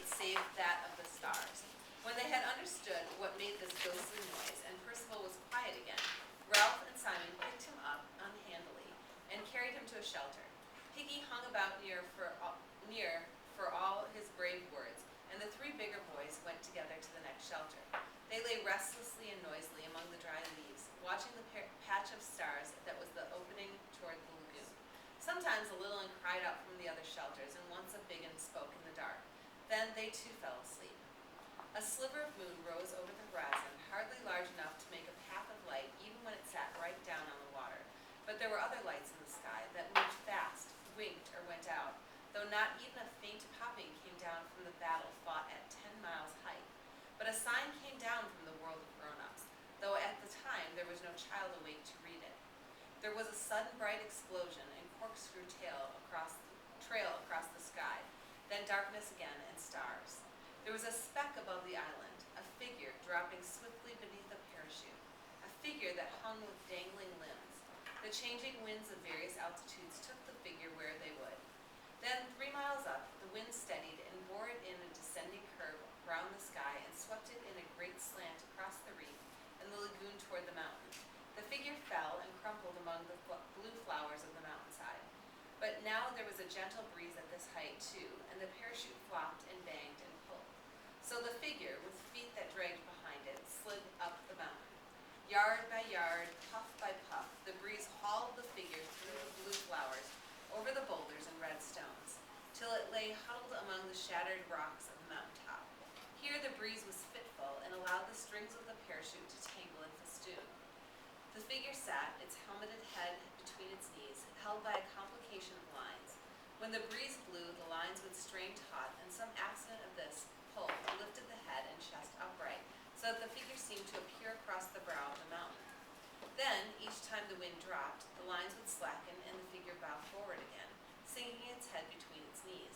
save that of the stars. When they had understood what made this ghostly noise, and Percival was quiet again, Ralph and Simon picked him up unhandily and carried him to a shelter. Piggy hung about near for all his brave words, and the three bigger boys went together to the next shelter. They lay restlessly and noisily among the dry leaves, watching the patch of stars that was the opening toward the lagoon. Sometimes a little one cried out from the other shelters, and once a big one spoke in the dark. Then they too fell asleep. A sliver of moon rose over the horizon, hardly large enough to make a path of light even when it sat right down on the water. But there were other lights in the sky that moved fast, winked, or went out, though not even a faint popping came down from the battle fought at 10 miles height. But a sign came down from the world of grown-ups, though at the time there was no child awake to read it. There was a sudden bright explosion and corkscrew trail across the sky, then darkness again and stars. There was a speck above the island, a figure dropping swiftly beneath a parachute, a figure that hung with dangling limbs. The changing winds of various altitudes took the figure where they would. Then 3 miles up, the wind steadied and bore it in a descending curve round the sky and swept it in a great slant across the reef and the lagoon toward the mountain. The figure fell and crumpled among the blue flowers of the mountainside. But now there was a gentle breeze at this height, too, and the parachute flopped and banged and pulled. So the figure, with feet that dragged behind it, slid up the mountain. Yard by yard, puff by puff, the breeze hauled the figure through the blue flowers, over the boulders and red stones, till it lay huddled among the shattered rocks of the mountaintop. Here the breeze was fitful and allowed the strings of the parachute to tangle and festoon. The figure sat, its helmeted head between its knees, held by a complication of lines. When the breeze blew, the lines would strain taut, and some accident of this pull lifted the head and chest upright, so that the figure seemed to appear across the brow of the mountain. Then, each time the wind dropped, the lines would slacken and the figure bow forward again, sinking its head between its knees.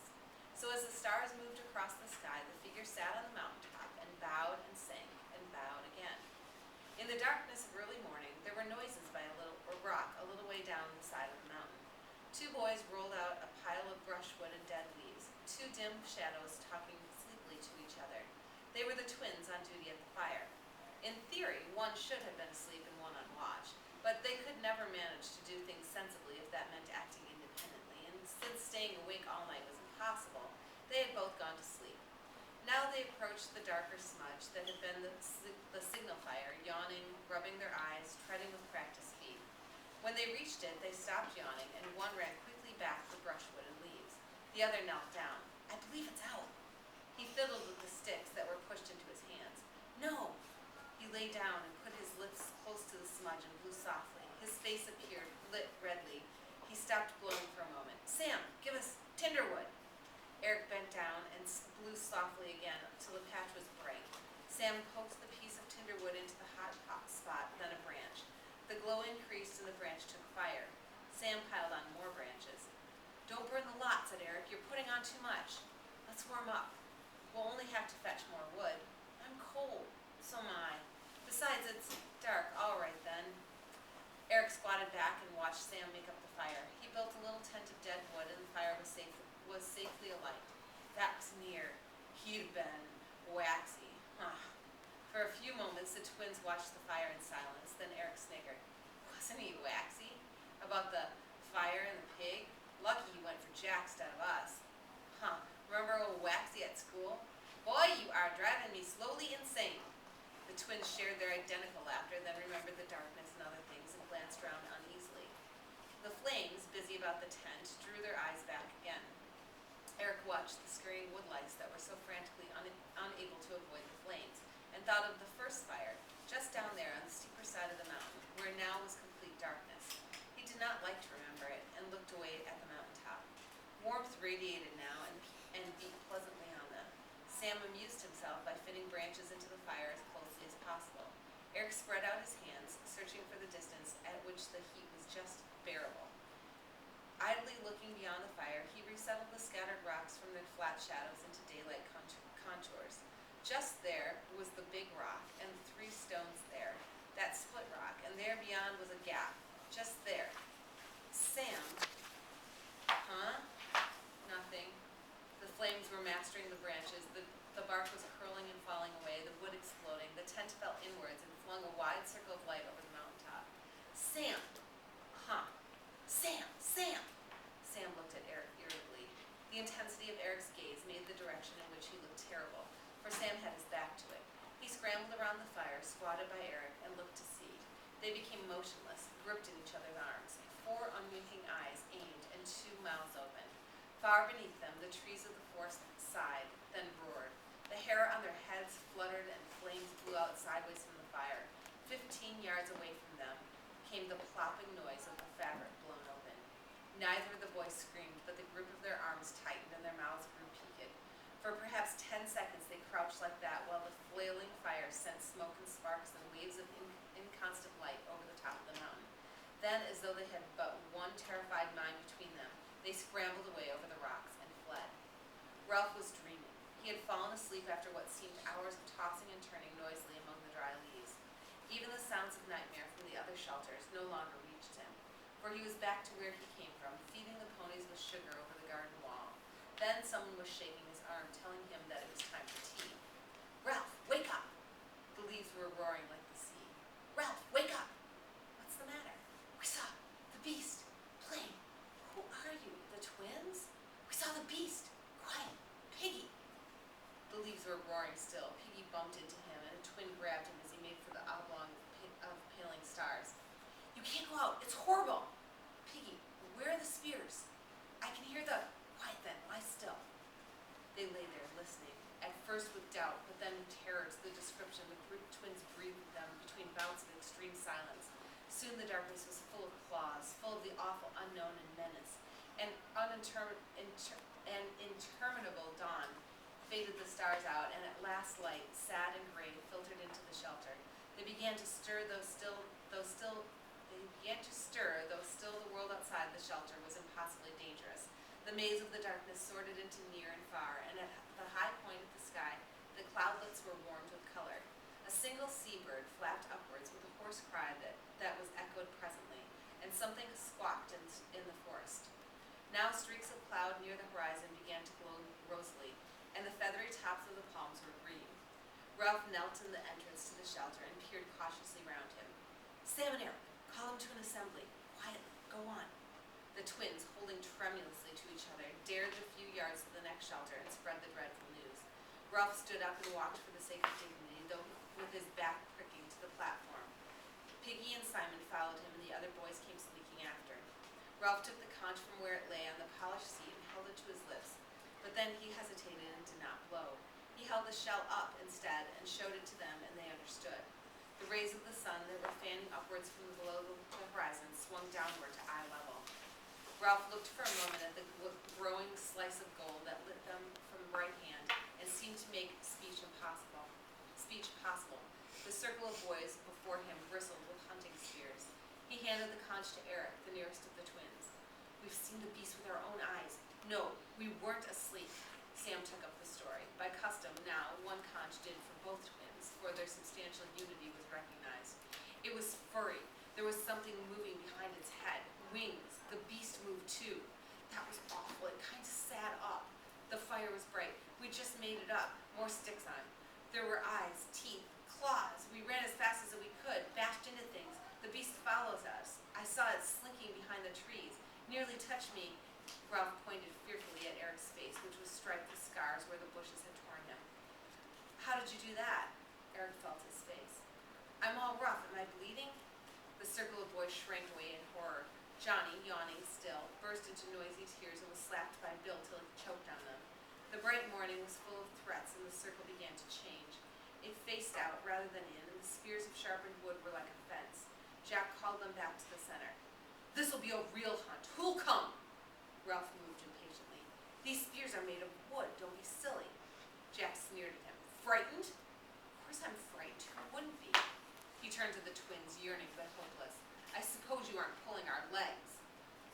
So as the stars moved across the sky, the figure sat on the mountaintop and bowed and sank and bowed again. In the darkness of early morning, there were noises by a rock a little way down the side of the mountain. 2 boys rolled out a pile of brushwood and dead leaves, 2 dim shadows talking sleepily to each other. They were the twins on duty at the fire. In theory, one should have been asleep and one on watch, but they could never manage to do things sensibly if that meant acting independently, and since staying awake all night was impossible, they had both gone to sleep. Now they approached the darker smudge that had been the signal fire, yawning, rubbing their eyes, treading with practiced feet. When they reached it, they stopped yawning, and one ran quickly back for brushwood and leaves. The other knelt down. "I believe it's out." He fiddled with the sticks that were pushed into his hands. "No." He lay down and put his lips close to the smudge and blew softly. His face appeared lit redly. He stopped blowing for a moment. "Sam, give us tinderwood." Eric bent down and blew softly again till the patch was bright. Sam poked the piece of tinderwood into the hot spot, then a branch. The glow increased and the branch took fire. Sam piled on more branches. "Don't burn the lot," said Eric. "You're putting on too much. Let's warm up. We'll only have to fetch more wood." "I'm cold." "So am I. Besides, it's dark." "All right, then." Eric squatted back and watched Sam make up the fire. He built a little tent of dead wood, and the fire was safely alight. That was near. He'd been waxy. For a few moments, the twins watched the fire in silence. Then Eric sniggered. "Wasn't he waxy? About the fire and the pig? Lucky he went for Jack instead of us." "Remember old Waxy at school? Boy, you are driving me slowly insane." The twins shared their identical laughter, then remembered the darkness and other things and glanced round uneasily. The flames, busy about the tent, drew their eyes back again. Eric watched the scurrying woodlights that were so frantically unable to avoid the flames, and thought of the first fire, just down there on the steeper side of the mountain, where now was complete darkness. He did not like to remember it, and looked away at the mountaintop. Warmth radiated now and beat pleasantly on them. Sam amused himself by fitting branches into the fire as closely as possible. Eric spread out his hands, searching for the distance at which the heat was just bearable. Idly looking beyond the fire, he resettled the scattered rocks from their flat shadows into daylight contours. Just there was the big rock, and the 3 stones there, that split rock, and there beyond was a gap, just there. Sam. Nothing. The flames were mastering the branches. Sam had his back to it. He scrambled around the fire, squatted by Eric, and looked to see. They became motionless, gripped in each other's arms, 4 unwinking eyes aimed and 2 mouths open. Far beneath them, the trees of the forest sighed, then roared. The hair on their heads fluttered and flames blew out sideways from the fire. 15 yards away from them came the plopping noise of the fabric blown open. Neither of the boys screamed, but the grip of their arms tightened and their mouths grew peaked. For perhaps 10 seconds they crouched like that while the flailing fire sent smoke and sparks and waves of inconstant light over the top of the mountain. Then, as though they had but one terrified mind between them, they scrambled away over the rocks and fled. Ralph was dreaming. He had fallen asleep after what seemed hours of tossing and turning noisily among the dry leaves. Even the sounds of nightmare from the other shelters no longer reached him, for he was back to where he came from, feeding the ponies with sugar over the garden wall. Then someone was shaking his arm, telling him that it was time for tea. "Ralph, wake up!" The leaves were roaring like the sea. "Ralph, wake up!" "What's the matter?" "We saw the beast playing." "Who are you, the twins?" "We saw the beast. Quiet, Piggy." The leaves were roaring still. Piggy bumped into him, and a twin grabbed him as he made for the oblong of paling stars. "You can't go out. It's horrible." "Piggy, where are the spears?" "I can hear the—" "Quiet then. Lie still." They lay there listening, at first with doubt, but then with terror to the description the twins breathed with them between bouts of extreme silence. Soon the darkness was full of claws, full of the awful unknown and menace. An interminable dawn faded the stars out, and at last light, sad and gray, filtered into the shelter. They began to stir, though still the world outside the shelter was impossibly dangerous. The maze of the darkness sorted into near and far, and at the high point of the sky, the cloudlets were warmed with color. A single seabird flapped upwards with a hoarse cry that was echoed presently, and something squawked in the forest. Now streaks of cloud near the horizon began to glow rosily, and the feathery tops of the palms were green. Ralph knelt in the entrance to the shelter and peered cautiously round him. "Sam and Eric, call them to an assembly. Quietly, go on." The twins, holding tremulously to each other, dared the few yards to the next shelter and spread the dreadful news. Ralph stood up and walked for the sake of dignity, though with his back pricking to the platform. Piggy and Simon followed him, and the other boys came sneaking after. Ralph took the conch from where it lay on the polished seat and held it to his lips, but then he hesitated and did not blow. He held the shell up instead and showed it to them, and they understood. The rays of the sun that were fanning upwards from below the horizon swung downward to eye level. Ralph looked for a moment at the growing slice of gold that lit them from right hand and seemed to make speech possible. The circle of boys before him bristled with hunting spears. He handed the conch to Eric, the nearest of the twins. "We've seen the beast with our own eyes." "No, we weren't asleep." Sam took up the story. By custom, now, one conch did for both twins, for their substantial unity was recognized. It was furry. There was something moving behind its head. Wings. The beast moved too. That was awful. It kind of sat up. The fire was bright. We just made it up. More sticks on. There were eyes, teeth, claws. We ran as fast as we could, bashed into things. The beast follows us. I saw it slinking behind the trees. Nearly touched me. Ralph pointed fearfully at Eric's face, which was striped with scars where the bushes had torn him. "How did you do that?" Eric felt his face. "I'm all rough. Am I bleeding?" The circle of boys shrank away in horror. Johnny, yawning still, burst into noisy tears and was slapped by Bill till he choked on them. The bright morning was full of threats, and the circle began to change. It faced out rather than in, and the spears of sharpened wood were like a fence. Jack called them back to the center. "This'll be a real hunt. Who'll come?" Ralph moved impatiently. "These spears are made of wood. Don't be silly." Jack sneered at him. "Frightened?" "Of course I'm frightened. Who wouldn't be?" He turned to the twins, yearning but hopeless. "I suppose you aren't pulling our legs."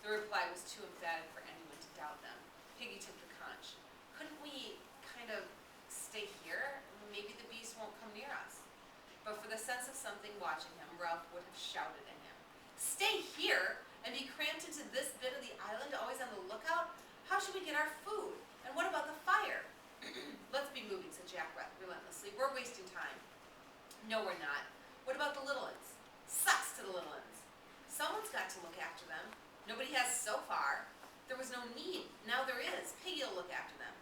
The reply was too emphatic for anyone to doubt them. Piggy took the conch. "Couldn't we kind of stay here? Maybe the beast won't come near us." But for the sense of something watching him, Ralph would have shouted at him. "Stay here? And be cramped into this bit of the island, always on the lookout? How should we get our food? And what about the fire?" "Let's be moving," said Jack relentlessly. "We're wasting time." "No, we're not. What about the little uns?" "Sucks to the little uns." "Someone's got to look after them." "Nobody has so far." "There was no need. Now there is. Piggy'll look after them."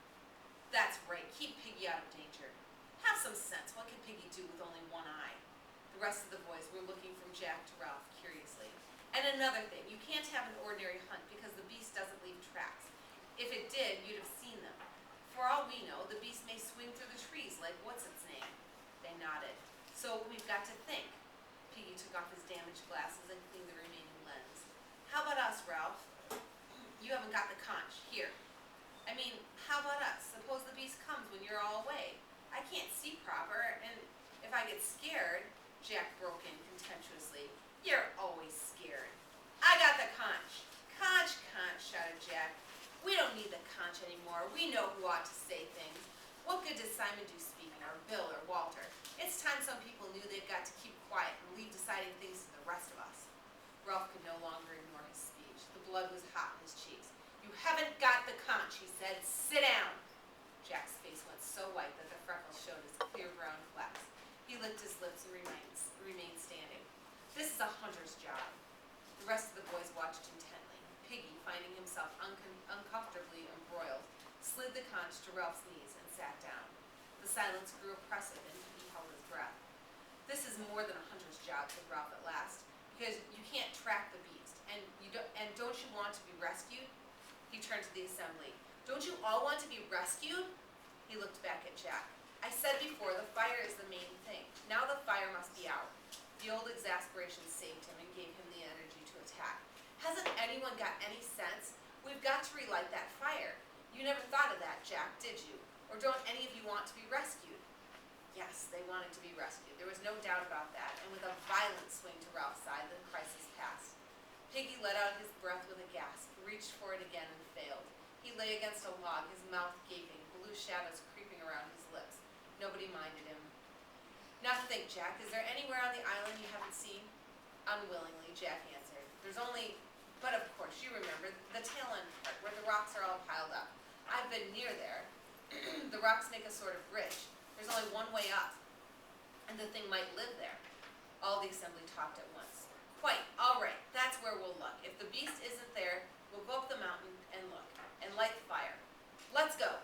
"That's right. Keep Piggy out of danger." The rest of the boys were looking from Jack to Ralph curiously. And another thing, you can't have an ordinary hunt because the beast doesn't leave tracks. If it did, you'd have seen them. For all we know, the beast may swing through the trees like what's-its-name. They nodded. So we've got to think. Piggy took off his damaged glasses and cleaned the remaining lens. How about us, Ralph? You haven't got the conch. Here. I mean, how about us? Suppose the beast comes when you're all away. I can't see proper, and if I get scared, Jack broke in contemptuously. You're always scared. I got the conch. Conch, conch, shouted Jack. We don't need the conch anymore. We know who ought to say things. What good does Simon do speaking, or Bill, or Walter? It's time some people knew they've got to keep quiet and leave deciding things to the rest of us. Ralph could no longer ignore his speech. The blood was hot in his cheeks. You haven't got the conch, he said. Sit down. Jack's face went so white that the freckles showed his clear brown flecks. He licked his lips and remained standing. This is a hunter's job. The rest of the boys watched intently. Piggy, finding himself uncomfortably embroiled, slid the conch to Ralph's knees and sat down. The silence grew oppressive and he held his breath. This is more than a hunter's job, said Ralph at last, because you can't track the beast, and don't you want to be rescued? He turned to the assembly. Don't you all want to be rescued? He looked back at Jack. I said before, the fire is the main thing. Now the fire must be out. The old exasperation saved him and gave him the energy to attack. Hasn't anyone got any sense? We've got to relight that fire. You never thought of that, Jack, did you? Or don't any of you want to be rescued? Yes, they wanted to be rescued. There was no doubt about that, and with a violent swing to Ralph's side, the crisis passed. Piggy let out his breath with a gasp, reached for it again and failed. He lay against a log, his mouth gaping, blue shadows creeping around his lips. Nobody minded him. Now think, Jack, is there anywhere on the island you haven't seen? Unwillingly, Jack answered. There's only, but of course, you remember, the tail end part, where the rocks are all piled up. I've been near there. The rocks make a sort of bridge. There's only one way up, and the thing might live there. All the assembly talked at once. Quite, all right, that's where we'll look. If the beast isn't there, we'll go up the mountain and look, and light the fire. Let's go.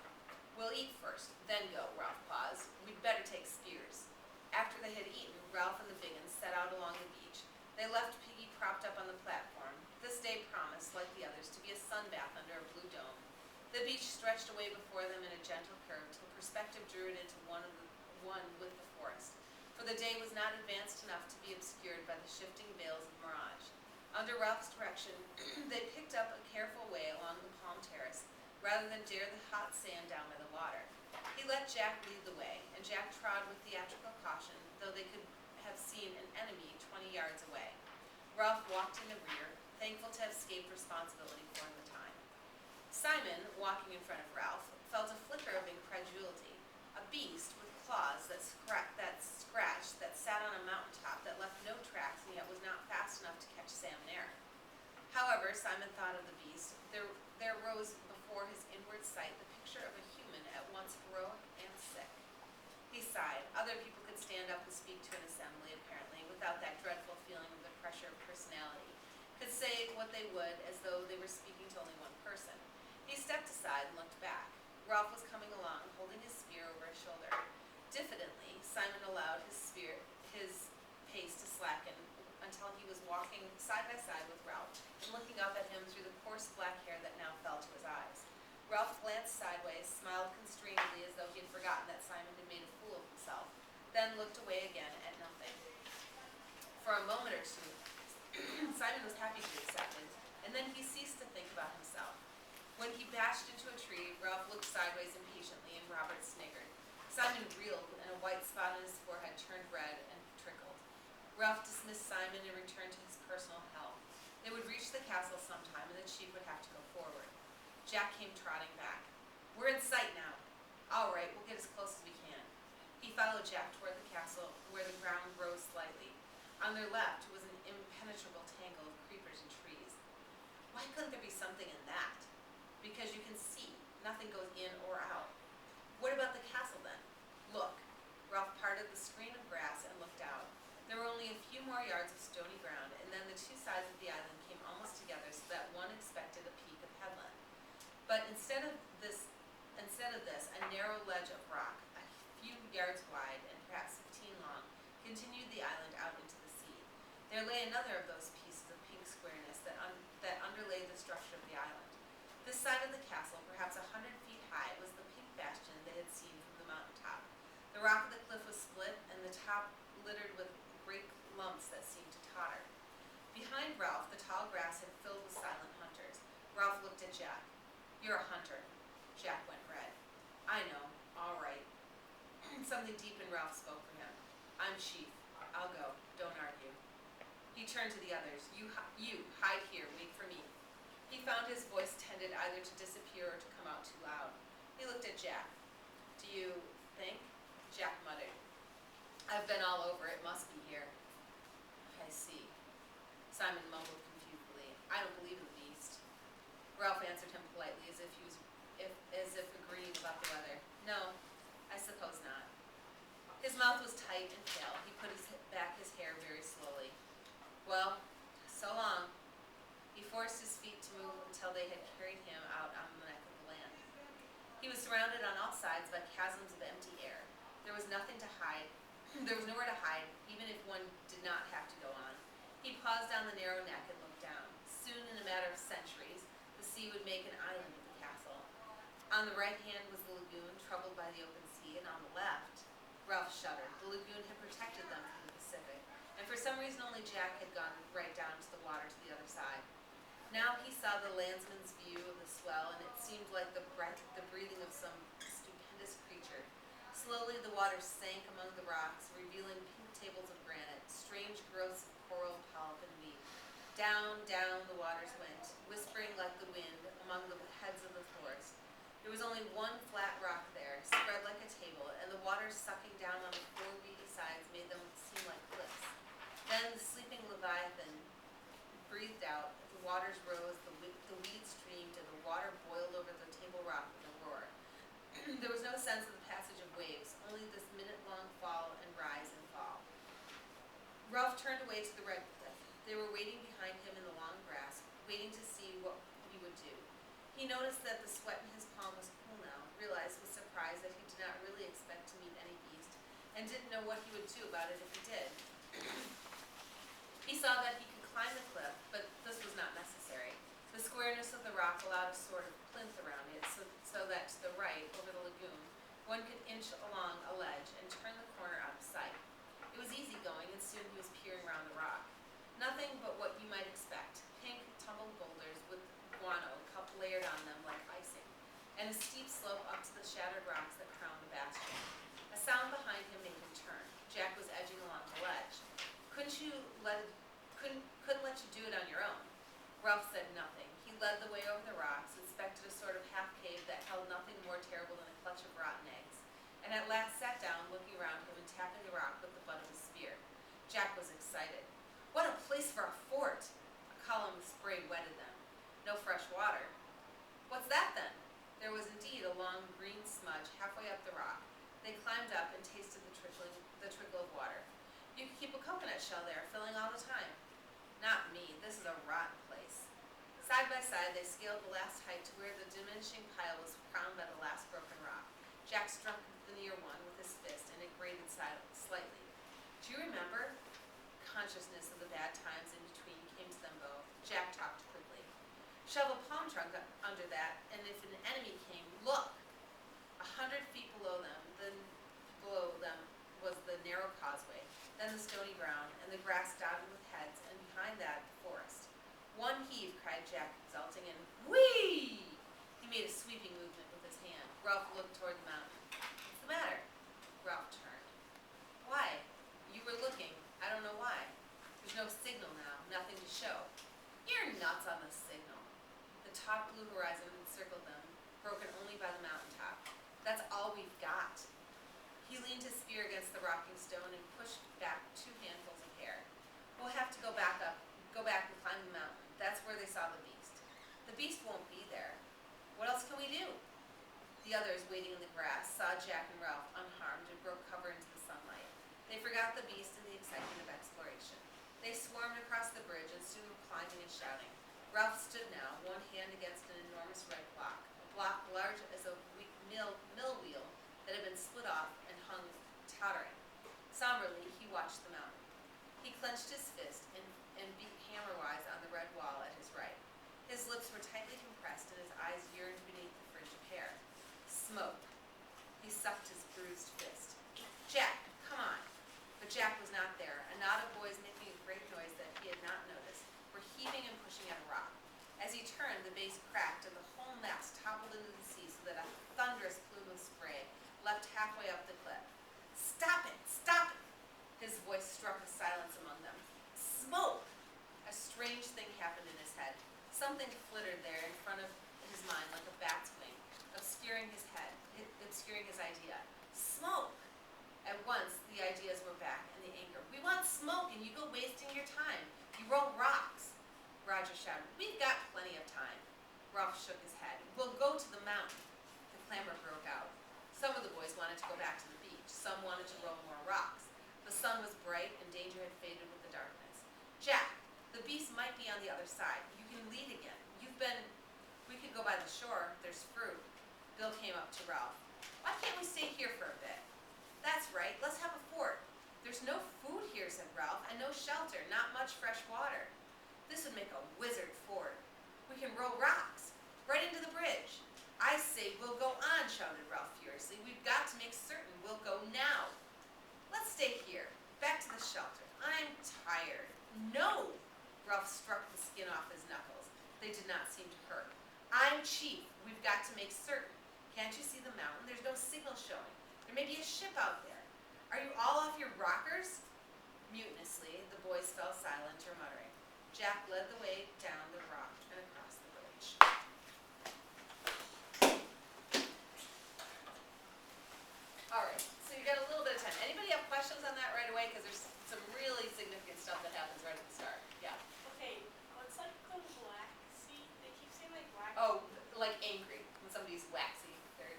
We'll eat first, then go, Ralph paused. We'd better take spears. After they had eaten, Ralph and the Biggins set out along the beach. They left Piggy propped up on the platform. This day promised, like the others, to be a sunbath under a blue dome. The beach stretched away before them in a gentle curve till perspective drew it into one with the forest. For the day was not advanced enough to be obscured by the shifting veils of mirage. Under Ralph's direction, they picked up a careful way along the palm terrace, rather than dare the hot sand down by the water. He let Jack lead the way, and Jack trod with theatrical caution, though they could have seen an enemy 20 yards away. Ralph walked in the rear, thankful to have escaped responsibility for the time. Simon, walking in front of Ralph, felt a flicker of incredulity. A beast with claws that scratched, that sat on a mountaintop, that left no tracks and yet was not fast enough to catch salmon air. However, Simon thought of the beast. There rose before his inward sight the picture of a human at once heroic and sick. He sighed. Other people could stand up and speak to an assembly, apparently, without that dreadful feeling of the pressure of personality. Could say what they would as though they were speaking to only one person. He stepped aside and looked back. Ralph was coming along, holding his spear over his shoulder. Diffidently, Simon allowed his pace to slacken until he was walking side by side with Ralph and looking up at him through the coarse black hair that now fell to his eyes. Ralph glanced sideways, smiled constrainedly as though he had forgotten that Simon had made a fool of himself, then looked away again at nothing. For a moment or two, Simon was happy to be accepted, and then he ceased to think about himself. When he bashed into a tree, Ralph looked sideways impatiently, and Robert sniggered. Simon reeled, and a white spot on his forehead turned red and trickled. Ralph dismissed Simon and returned to his personal hell. They would reach the castle sometime, and the chief would have to go forward. Jack came trotting back. We're in sight now. All right, we'll get as close as we can. He followed Jack toward the castle, where the ground rose slightly. On their left was an impenetrable tangle of creepers and trees. Why couldn't there be something in that? Because you can see. Nothing goes in or out. What about the castle then? Look. Ralph parted the screen of grass and looked out. There were only a few more yards of stony ground, and then the two sides of the island came almost together so that one expected a peak of headland. But instead of this, a narrow ledge of rock, a few yards wide and perhaps 15 long, continued the island out into the sea. There lay another of those pieces of pink squareness that underlay the structure of the island. This side of the castle, perhaps 100 feet high, was the pink bastion they had seen from the mountain top. The rock of the cliff was split, and the top littered with great lumps that seemed to totter. Behind Ralph, the tall grass had filled with silent hunters. Ralph looked at Jack. "You're a hunter." Jack went red. "I know. All right." Something deep in Ralph spoke for him. "I'm chief. I'll go. Don't argue." He turned to the others. You hide here. Wait for me." He found his voice tended either to disappear or to come out too loud. He looked at Jack. "Do you think?" Jack muttered. "I've been all over. It must be here." "I see." Simon mumbled confusedly. "I don't believe in the beast." Ralph answered him politely, as if agreeing about the weather. "No, I suppose not." His mouth was tight and pale. He put back his hair very slowly. "Well, so long." He forced his feet to move until they had carried him out on the neck of the land. He was surrounded on all sides by chasms of empty air. There was nothing to hide. There was nowhere to hide, even if one did not have to go on. He paused down the narrow neck and looked down. Soon, in a matter of centuries, the sea would make an island of the castle. On the right hand was the lagoon, troubled by the open sea, and on the left, Ralph shuddered. The lagoon had protected them from the Pacific, and for some reason only Jack had gone right down to the water to the other side. Now he saw the landsman's view of the swell, and it seemed like the breathing of some stupendous creature. Slowly the water sank among the rocks, revealing pink tables of granite, strange growths of coral, polyp, and weed. Down, down the waters went, whispering like the wind among the heads of the forest. There was only one flat rock there, spread like a table, and the water sucking down on the four weedy sides made them seem like cliffs. Then the sleeping Leviathan breathed out, the waters rose, the weed streamed, and the water boiled over the table rock with a roar. There was no sense of the passage of waves, only this minute-long fall and rise and fall. Ralph turned away to the red cliff. They were waiting behind him in the long grass, waiting to see what he would do. He noticed that the sweat in his palm was cool now, realized with surprise that he did not really expect to meet any beast, and didn't know what he would do about it if he did. He saw that he could climb the cliff, but this was not necessary. The squareness of the rock allowed a sort of plinth around it, so that to the right, over the lagoon, one could inch along a ledge and turn the corner out of sight. It was easy going, and soon he was peering round the rock. Nothing but what you might expect: pink, tumbled boulders with guano layered on them like icing, and a steep slope up to the shattered rocks that crowned the bastion. A sound behind him made him turn. Jack was edging along the ledge. Couldn't let you do it on your own." Ralph said nothing. He led the way over the rocks, inspected a sort of half cave that held nothing more terrible than a clutch of rotten eggs, and at last sat down, looking around him and tapping the rock with the butt of his spear. Jack was excited. "What a place for a fort!" A column of spray wetted them. "No fresh water." "What's that then?" There was indeed a long green smudge halfway up the rock. They climbed up and tasted the trickle of water. "You could keep a coconut shell there, filling all the time." "Not me. This is a rotten place." Side by side they scaled the last height to where the diminishing pile was crowned by the last broken rock. Jack struck the near one with his fist, and it grated slightly. "Do you remember?" Consciousness of the bad times in between came to them both. Jack talked quickly. "Shove a palm trunk under that, and if an enemy came, look!" 100 feet below them was the narrow causeway, then the stony ground, and the grass dotted with heads, and behind that, the forest. "One heave," cried Jack, exulting, and whee! He made a sweeping movement with his hand. Ralph looked toward the mountain. "What's the matter?" Ralph turned. "Why? You were looking. I don't know why. There's no signal now, nothing to show." "You're nuts on the signal." The taut blue horizon encircled them, broken only by the mountaintop. "That's all we've got." He leaned his spear against the rocking stone and pushed back 2 handfuls of hair. "We'll have to go back and climb the mountain. That's where they saw the beast." "The beast won't be there." "What else can we do?" The others, waiting in the grass, saw Jack and Ralph unharmed and broke cover into the sunlight. They forgot the beast in the excitement of exploration. They swarmed across the bridge and soon were climbing and shouting. Ralph stood now, one hand against an enormous red block, a block large as a mill wheel that had been split off and hung tottering. Somberly he watched up the cliff. Stop it! Stop it! His voice struck a silence among them. Smoke! A strange thing happened in his head. Something flittered there in front of his mind like a bat's wing, obscuring his head, obscuring his idea. Smoke! At once, the ideas were back and the anger. We want smoke and you go wasting your time. You roll rocks. Roger shouted, we've got plenty of time. Ralph shook his head. We'll go to the mountain. The clamor broke out. Some of the boys wanted to go back to the beach. Some wanted to roll more rocks. The sun was bright and danger had faded with the darkness. Jack, the beast might be on the other side. You can lead again. We could go by the shore. There's fruit. Bill came up to Ralph. Why can't we stay here for a bit? That's right. Let's have a fort. There's no food here, said Ralph, and no shelter, not much fresh water. This would make a wizard fort. We can roll rocks right into the bridge. I say we'll go on, shouted Ralph furiously. We've got to make certain we'll go now. Let's stay here. Back to the shelter. I'm tired. No! Ralph struck the skin off his knuckles. They did not seem to hurt. I'm chief. We've got to make certain. Can't you see the mountain? There's no signal showing. There may be a ship out there. Are you all off your rockers? Mutinously, the boys fell silent or muttering. Jack led the way down the rock and across the bridge. All right, so you got a little bit of time. Anybody have questions on that right away? Because there's some really significant stuff that happens right at the start. Yeah. Okay, what's like the waxy? They keep saying like waxy. Oh, like angry. When somebody's waxy, they're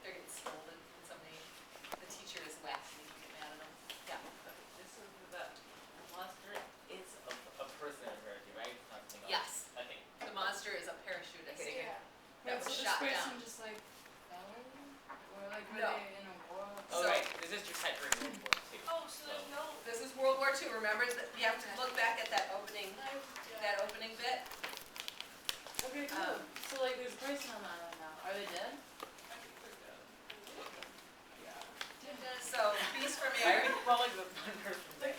getting scolded. When the teacher is waxy, you get mad at them. Yeah. This is the monster. It's a person in reality, right? Not something else. Yes. Okay. The monster is a parachutist. Okay. Yeah. That was so shot this person down. just like fell? Or like were No. they in a war? Oh, So- right. This is just type for World War II. Oh, so there's no. This is World War II. Remember that you have to look back at that opening bit. Okay, cool. So like there's a person on the island now. Are they dead? I think they're dead. Yeah. So Beast from Why are Air. we calling the one person dead?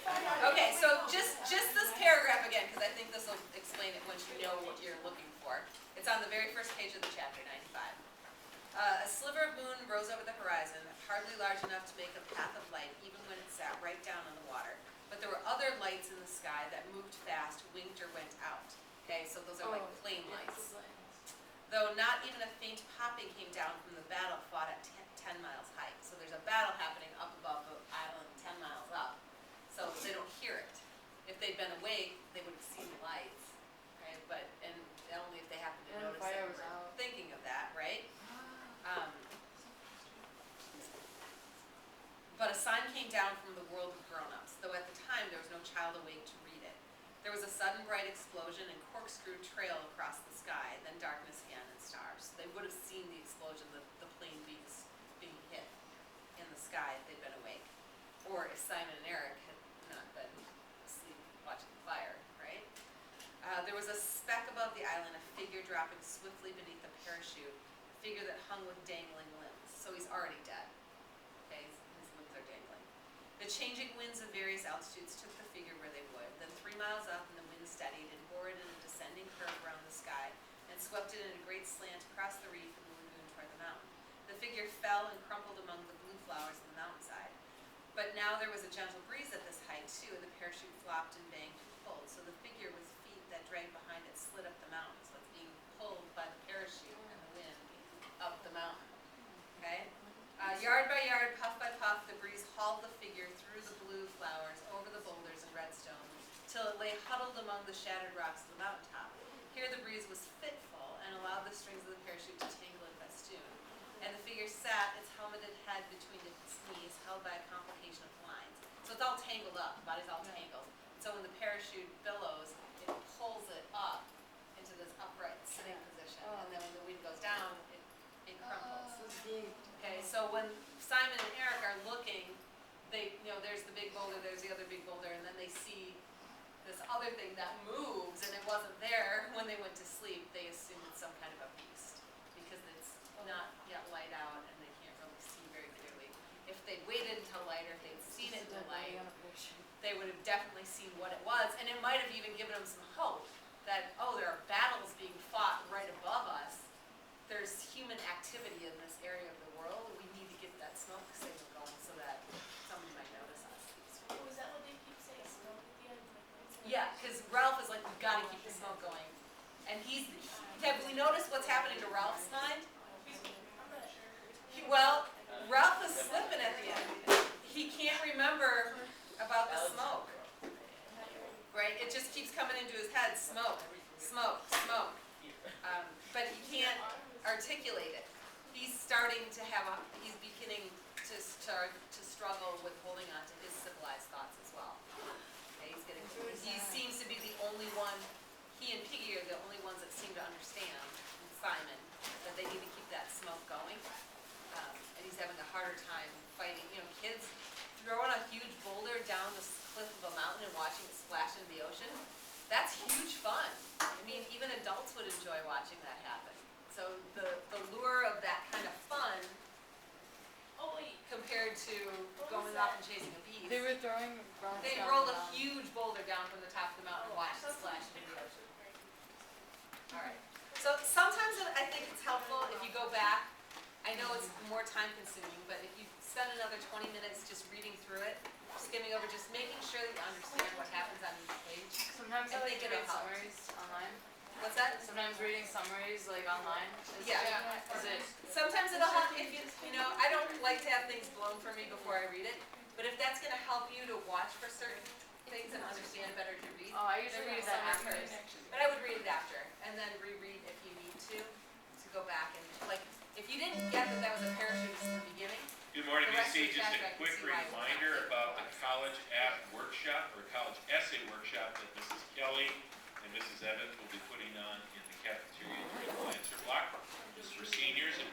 Okay, so just this paragraph again, because I think this will explain it once you know what you're looking for. It's on the very first page of the chapter, 95. A sliver of moon rose over the horizon, hardly large enough to make a path of light, even when it sat right down on the water. But there were other lights in the sky that moved fast, winked or went out. Okay, so those are like plane lights. Though not even a faint popping came down from the battle fought at 10 miles height. So there's a battle happening up above the island, 10 miles up. So they don't hear it. If they'd been awake, they would have seen the lights, right? But and only if they happened to And the notice fire it was were out. thinking of that, right? But a sign came down from the world of grown-ups, though at the time there was no child awake to read it. There was a sudden bright explosion and corkscrew trail across the sky, then darkness again and stars. They would have seen the explosion, the plane being hit in the sky if they'd been awake. Or if Simon and Eric had not been asleep watching the fire, right? There was a speck above the island, a figure dropping swiftly beneath a parachute, a figure that hung with dangling limbs. So he's already dead. Okay, his limbs are dangling. The changing winds of various altitudes took the figure where they would. Then 3 miles up and the wind steadied and bore it in a descending curve around the sky and swept it in a great slant across the reef and the lagoon toward the mountain. The figure fell and crumpled among the blue flowers on the mountainside. But now there was a gentle breeze at this height too, and the parachute flopped and banged and pulled. So the figure with feet that dragged behind it slid up the mountain. So it's being pulled by the parachute and the wind up the mountain. Okay? Yard by yard, puff by puff, the breeze hauled the figure through the blue flowers, over the boulders and redstone, till it lay huddled among the shattered rocks of the mountaintop. Here the breeze was fitful and allowed the strings of the parachute to tangle in festoon. And the figure sat, its helmeted head between its knees, held by a complication of lines. So it's all tangled up, the body's all tangled. So when the parachute billows, it pulls it up into this upright sitting position. And then when the wind goes down, it crumples. Okay, so when Simon and Eric are looking, there's the big boulder, there's the other big boulder, and then they see this other thing that moves, and it wasn't there when they went to sleep. They assume it's some kind of a beast because it's not yet light out and they can't really see very clearly. If they'd waited until light, or if they'd seen it in the light, they would have definitely seen what it was, and it might have even given them some hope that, there are battles being fought right above us. There's human activity in this area of the world. We need to Cause Ralph is like, we gotta keep the smoke going. And have we noticed what's happening to Ralph's mind? I'm not sure. Well, Ralph is slipping at the end. He can't remember about the smoke, right? It just keeps coming into his head, smoke, smoke, smoke. But he can't articulate it. He's starting to he's beginning to start to struggle with holding on to his civilized thoughts as well. Okay, he seems to be the only one, he and Piggy are the only ones that seem to understand, and Simon, that they need to keep that smoke going. And he's having a harder time fighting, kids throwing a huge boulder down the cliff of a mountain and watching it splash into the ocean. That's huge fun. I mean, even adults would enjoy watching that happen. So the lure of that kind of fun Oh wait, compared to going off and chasing a beast. They were throwing rocks They down rolled the a mountain. huge boulder down from the top of the mountain and watched it splash into the ocean. Alright, so sometimes I think it's helpful if you go back. I know it's more time consuming, but if you spend another 20 minutes just reading through it, skimming over, just making sure that you understand what happens on each page. Sometimes I I like think to it'll read help. summaries online. What's that? Sometimes reading summaries like online. Yeah. Is it? Sometimes it'll help if I don't like to have things blown for me before I read it, but if that's gonna help you to watch for certain things and understand better to read. Oh, I usually read that after. But I would read it after, and then reread if you need to go back and, like, if you didn't get that was a parachutist in the beginning, Good morning, The rest of Missy. the Just chapter, I a can quick see why it's not reminder good. about the college app workshop or college essay workshop that Mrs. Kelly and Mrs. Evans will be putting on in the cafeteria during the answer block. This is for seniors and